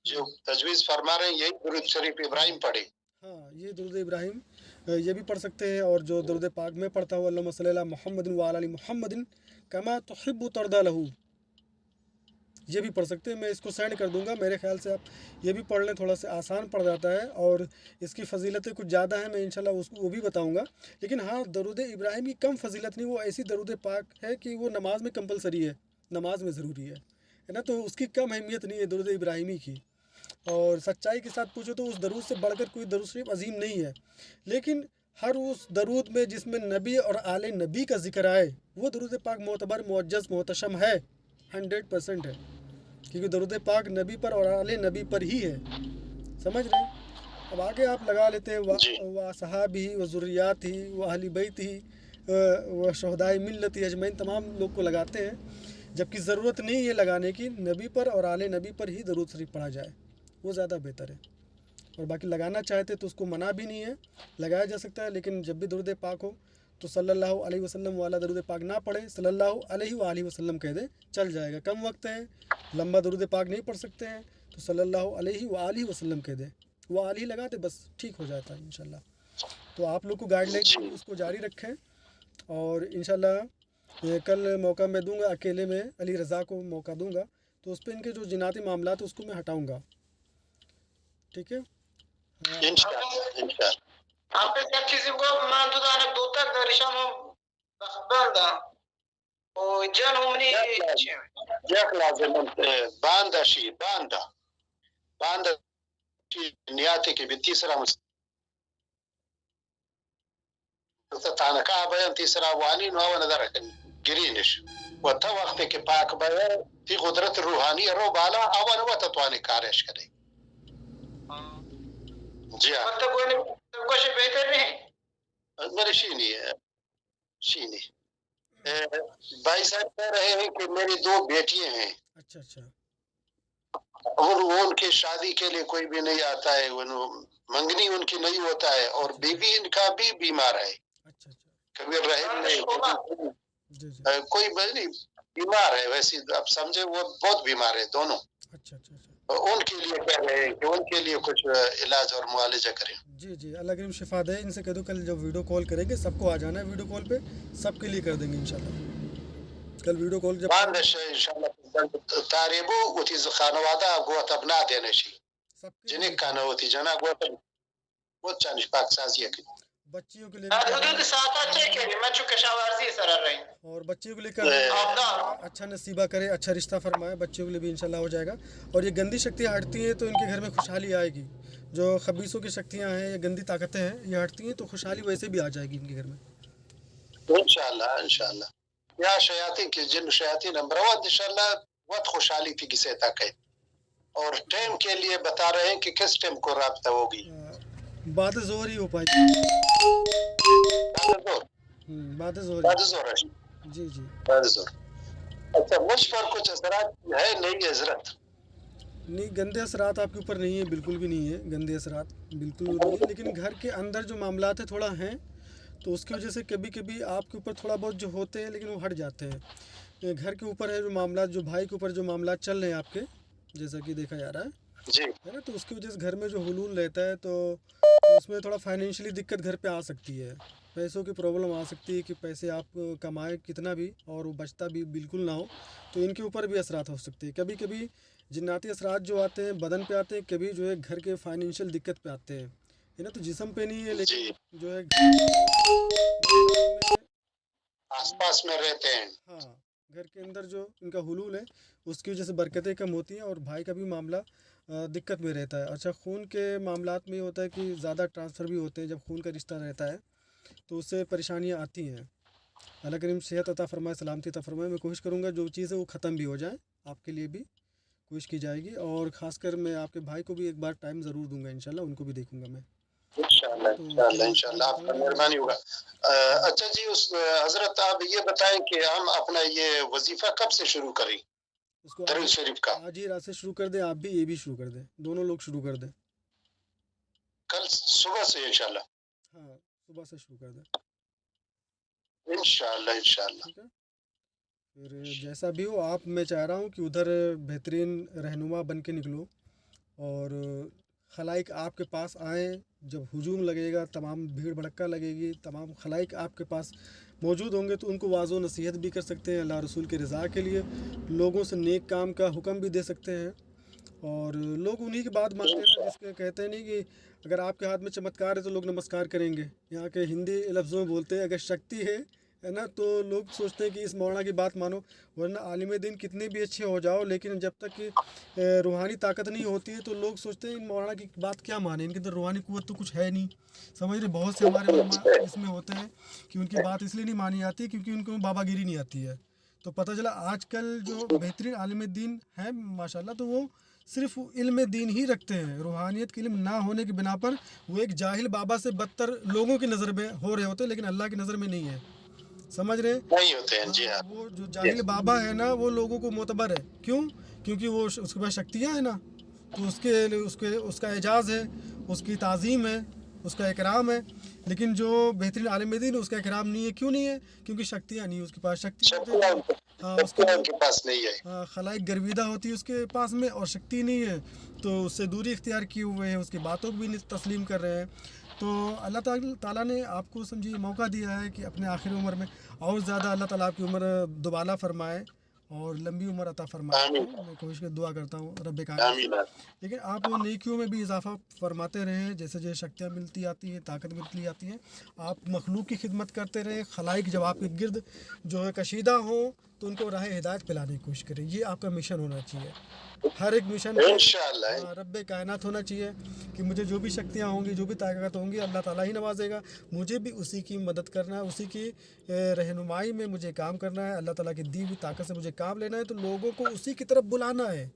جو تجویز فرما رہے ہیں یہی درود شریف ابراہیم پڑھیں. ہاں یہ درود ابراہیم یہ بھی پڑھ سکتے ہیں. اور جو درود پاک میں پڑھتا ہوں اللہم صلی علی محمد وعلی آل محمد کما تحب ترضی لہ، یہ بھی پڑھ سکتے ہیں. میں اس کو سینڈ کر دوں گا، میرے خیال سے آپ یہ بھی پڑھ لیں، تھوڑا سا آسان پڑ جاتا ہے اور اس کی فضیلتیں کچھ زیادہ ہیں. میں انشاءاللہ اس کو وہ بھی بتاؤں گا. لیکن ہاں درود ابراہیم کی کم فضیلت نہیں، وہ ایسی درود پاک ہے کہ وہ نماز میں کمپلسری ہے، نماز میں ضروری ہے نا. تو اس کی کم اہمیت نہیں ہے درود ابراہیمی کی. اور سچائی کے ساتھ پوچھو تو اس درود سے بڑھ کر کوئی درود شریف عظیم نہیں ہے. لیکن ہر اس درود میں جس میں نبی اور آل نبی کا ذکر آئے وہ درود پاک معتبر، معجز، محتشم ہے، 100% ہے. کیونکہ درود پاک نبی پر اور آل نبی پر ہی ہے. سمجھ رہے ہیں؟ اب آگے آپ لگا لیتے ہیں و صحابی و ذریات ہی و اہل بیت ہی و شہدائے ملت اجمعین، تمام لوگ کو لگاتے ہیں، جبکہ ضرورت نہیں ہے لگانے کی. نبی پر اور آل نبی پر ہی درود شریف پڑھا جائے، وہ زیادہ بہتر ہے. اور باقی لگانا چاہتے تو اس کو منع بھی نہیں ہے، لگایا جا سکتا ہے. لیکن جب بھی درود پاک ہو تو صلی اللہ علیہ وسلم والا درود پاک نہ پڑھیں، صلی اللہ علیہ وآلہ وسلم کہہ دیں، چل جائے گا. کم وقت ہے، لمبا درود پاک نہیں پڑھ سکتے ہیں تو صلی اللہ علیہ وآلہ وسلم کہہ دیں. وہ علیہ لگا دے بس ٹھیک ہو جاتا ہے انشاءاللہ. تو آپ لوگ کو گائیڈ لائن اس کو جاری رکھیں. اور انشاءاللہ کل موقع میں دوں گا، اکیلے میں علی رضا کو موقع دوں گا، تو اس پہ ان کے جو جناتی معاملات اس کو میں ہٹاؤں گا. ٹھیک ہے. انشاءاللہ. Anche se ci si può mandare aneddote, diciamo, banda o già non mi جاك لازم باندا شي باندا شي نياتك بالتسرى مستطعنا كعبة تسرى وانين وهو نذرك جرينش وتا وقت کے پاک بیا تی قدرت روحانی رو بالا اول و تتوانی کارش کرے. جی ہاں مطلب کوئی بہتر نہیں میرے شینی بھائی صاحب کہہ رہے ہیں کہ میری 2 بیٹیاں ہیں. اچھا اچھا. اور وہ ان کی شادی کے لیے کوئی بھی نہیں آتا ہے، منگنی ان کی نہیں ہوتا ہے، اور بیوی ان کا بھی بیمار ہے. اچھا اچھا. کبھی رحم نہیں کوئی نہیں بیمار ہے. ویسے اب سمجھے وہ بہت بیمار ہے دونوں. اچھا اچھا اچھا. ان کے لیے کہہ رہے ہیں کہ ان کے لیے کچھ علاج اور معالجہ کریں. جی جی اللہ کریم شفا دے. ان سے کہہ دو کل جب ویڈیو کال کریں گے سب کو آ جانا ہے ویڈیو کال پہ، سب کے لیے کر دیں گے انشاءاللہ. کل ویڈیو کال جب انشاءاللہ تاریبو وتی خانواده گوت ابنا دینے شي سب کے جنہیں کانا ہوتی جنا گوت بہت چانش پاک سازی ہے. بچیوں کے لیے حدود ساعت اچھے کے میں چونکہ شاورزی سر رہی اور بچیوں کے لیے کر اچھا نصیبہ کرے، اچھا رشتہ فرمائے. بچیوں کے لیے بھی انشاءاللہ ہو جائے گا. اور یہ گندی شکتیاں ہٹتی ہیں تو ان کے گھر میں خوشحالی آئے گی. جو خبیثوں کی شکتیاں ہیں یا گندی طاقتیں ہیں یہ ہٹتی ہیں تو خوشحالی ویسے بھی آ جائے گی ان کے گھر میں انشاءاللہ. یا شیاطین کے جن شیاطین نمبر 1 انشاءاللہ بہت خوشحالی تھی کسی تک ہے. اور ٹائم کے لیے بتا رہے ہیں کہ کس ٹائم کو رابطہ ہوگی. بعد ظہر ہی ہو پائے گی. بعد ظہر. جی جی. اچھا مجھ پر کچھ اثرات ہے نہیں حضرت؟ نہیں گندے اثرات آپ کے اوپر نہیں ہیں، بالکل بھی نہیں ہے گندے اثرات، بالکل بھی نہیں ہے. لیکن گھر کے اندر جو معاملات ہیں تھوڑا ہیں تو اس کی وجہ سے کبھی کبھی آپ کے اوپر تھوڑا بہت جو ہوتے ہیں لیکن وہ ہٹ جاتے ہیں. گھر کے اوپر ہے جو معاملات، جو بھائی کے اوپر جو معاملات چل رہے ہیں آپ کے، جیسا کہ دیکھا جا رہا ہے نا، تو اس کی وجہ سے گھر میں جو حلول رہتا ہے تو اس میں تھوڑا فائنینشلی دقت گھر پہ آ سکتی ہے. پیسوں کی پرابلم آ سکتی ہے کہ پیسے آپ کمائیں کتنا بھی اور وہ بچتا بھی بالکل نہ ہو، تو ان کے اوپر بھی اثرات ہو سکتے ہیں. کبھی کبھی جناتی اثرات جو آتے ہیں بدن پہ آتے ہیں، کبھی جو ہے گھر کے فائنینشیل دقت پہ آتے ہیں، ہے نا. تو جسم پہ نہیں ہے لیکن جو ہے آس پاس میں رہتے ہیں. ہاں گھر کے اندر جو ان کا حلول ہے اس کی وجہ سے برکتیں کم ہوتی ہیں اور بھائی کا بھی معاملہ دقت میں رہتا ہے. اچھا خون کے معاملات میں یہ ہوتا ہے کہ زیادہ ٹرانسفر بھی ہوتے ہیں جب خون کا رشتہ رہتا ہے تو اس سے پریشانیاں آتی ہیں. اللہ کریم صحت عطا فرمائے، سلامتی عطا فرمائے. میں کوشش کروں گا جو چیز ہے وہ ختم بھی ہو جائے، آپ کے لیے بھی کوشش کی جائے گی. اور خاص کر میں آپ کے بھائی کو بھی ایک بار ٹائم ضرور دوں گا انشاءاللہ، ان کو بھی دیکھوں گا میں انشاءاللہ آپ کا مہربانی ہوگا. اچھا جی حضرت آپ یہ بتائیں کہ ہم اپنا یہ وظیفہ کب سے شروع کریں اس کو درود شریف کا؟ آج ہی رات سے شروع کر دیں، آپ بھی یہ بھی شروع کر دیں، دونوں لوگ شروع کر دیں. کل صبح سے انشاءاللہ. ہاں صبح سے شروع کر دیں انشاءاللہ. ٹھیک ہے. پھر جیسا بھی ہو آپ، میں چاہ رہا ہوں کہ ادھر بہترین رہنما بن کے نکلو اور خلائق آپ کے پاس آئیں. جب ہجوم لگے گا، تمام بھیڑ بھڑکا لگے گی، تمام خلائق آپ کے پاس موجود ہوں گے تو ان کو واضح و نصیحت بھی کر سکتے ہیں، اللہ رسول کے رضا کے لیے لوگوں سے نیک کام کا حکم بھی دے سکتے ہیں. اور لوگ انہی کی بات مانتے ہیں جس کے کہتے ہیں نہیں کہ اگر آپ کے ہاتھ میں چمتکار ہے تو لوگ نمسکار کریں گے. یہاں کے ہندی لفظوں میں بولتے ہیں اگر شکتی ہے نا تو لوگ سوچتے ہیں کہ اس مولانا کی بات مانو، ورنہ عالم دین کتنے بھی اچھے ہو جاؤ لیکن جب تک کہ روحانی طاقت نہیں ہوتی ہے تو لوگ سوچتے ہیں ان مولانا کی بات کیا مانیں، ان کے اندر روحانی قوت تو کچھ ہے نہیں. سمجھ رہے، بہت سے ہمارے علماء اس میں ہوتے ہیں کہ ان کی بات اس لیے نہیں مانی جاتی کیونکہ ان کو بابا گیری نہیں آتی ہے. تو پتہ چلا آج کل جو بہترین عالم دین ہیں ماشاءاللہ تو وہ صرف علم دین ہی رکھتے ہیں، روحانیت کے علم نہ ہونے کی بنا پر وہ ایک جاہل بابا سے بدتر لوگوں کی نظر میں ہو رہے ہوتے ہیں لیکن اللہ کی نظر میں نہیں ہے. سمجھ رہے نہیں ہوتے ہیں. جی ہاں. وہ جو جاہل بابا ہے نا وہ لوگوں کو معتبر ہے. کیوں؟ کیونکہ وہ اس کے پاس شکتیاں ہیں نا، تو اس کا اعجاز ہے، اس کی تعظیم ہے. اس کا اکرام ہے، لیکن جو بہترین عالم دین ہے اس کا اکرام نہیں ہے. کیوں نہیں ہے؟ کیونکہ شکتیاں نہیں، اس کے پاس شکتی ہاں اس کے پاس نہیں ہے. خلائق گرویدہ ہوتی ہے اس کے پاس میں اور شکتی نہیں ہے، تو اس سے دوری اختیار کیے ہوئے ہیں، اس کی باتوں کو بھی نہیں تسلیم کر رہے ہیں. تو اللہ تعالیٰ نے آپ کو سمجھیے موقع دیا ہے کہ اپنے آخر عمر میں اور زیادہ اللہ تعالیٰ آپ کی عمر دوبالا فرمائے اور لمبی عمر عطا فرمائے. میں کوشش کر دعا کرتا ہوں رب کائنات، لیکن آپ نیکیوں میں بھی اضافہ فرماتے رہیں، جیسے جیسے شکتیاں ملتی آتی ہیں، طاقت ملتی آتی ہیں، آپ مخلوق کی خدمت کرتے رہیں. خلائق جب آپ کے گرد جو ہے کشیدہ ہوں تو ان کو راہ ہدایت پلانے کی کوشش کریں. یہ آپ کا مشن ہونا چاہیے. ہر ایک مشن رب کائنات ہونا چاہیے کہ مجھے جو بھی شکتیاں ہوں گی، جو بھی طاقت ہوں گی، اللہ تعالیٰ ہی نوازے گا. مجھے بھی اسی کی مدد کرنا ہے، اسی کی رہنمائی میں مجھے کام کرنا ہے. اللہ تعالیٰ کی دی ہوئی طاقت سے مجھے کام لینا ہے، تو لوگوں کو اسی کی طرف بلانا ہے،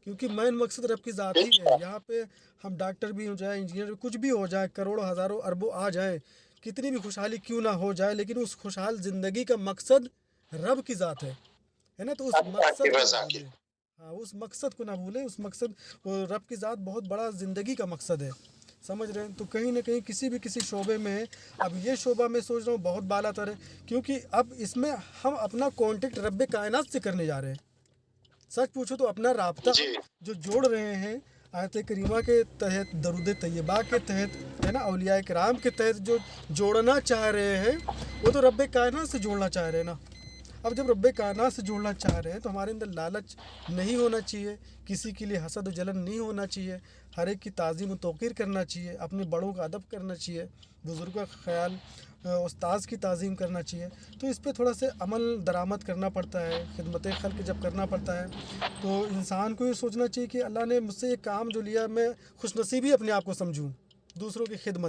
کیونکہ مین مقصد رب کی ذات ہی ہے. یہاں پہ ہم ڈاکٹر بھی ہو جائیں، انجینئر کچھ بھی ہو جائے، کروڑوں ہزاروں اربوں آ جائیں، کتنی بھی خوشحالی کیوں نہ ہو جائے، لیکن اس خوشحال زندگی کا مقصد رب کی ذات ہے نا. تو اس مقصد کو نہ بھولیں. ہاں اس مقصد کو نہ بھولیں. اس مقصد وہ رب کی ذات بہت بڑا زندگی کا مقصد ہے، سمجھ رہے ہیں. تو کہیں نہ کہیں کسی شعبے میں، اب یہ شعبہ میں سوچ رہا ہوں بہت بالا تر ہے، کیونکہ اب اس میں ہم اپنا کانٹیکٹ رب کائنات سے کرنے جا رہے ہیں. سچ پوچھو تو اپنا رابطہ جو جوڑ رہے ہیں آیت کریمہ کے تحت، درود طیبہ کے تحت ہے نا، اولیاء کرام کے تحت جو جوڑنا چاہ رہے ہیں، وہ تو رب کائنات سے جوڑنا چاہ رہے ہیں نا. اب جب رب کائنات سے جوڑنا چاہ رہے ہیں تو ہمارے اندر لالچ نہیں ہونا چاہیے، کسی کے لیے حسد و جلن نہیں ہونا چاہیے، ہر ایک کی تعظیم و توقیر کرنا چاہیے، اپنے بڑوں کا ادب کرنا چاہیے، بزرگوں کا خیال، استاذ کی تعظیم کرنا چاہیے. تو اس پہ تھوڑا سا عمل درآمد کرنا پڑتا ہے. خدمت خلق جب کرنا پڑتا ہے تو انسان کو یہ سوچنا چاہیے کہ اللہ نے مجھ سے یہ کام جو لیا، میں خوش نصیبی اپنے آپ کو سمجھوں دوسروں کی خدمت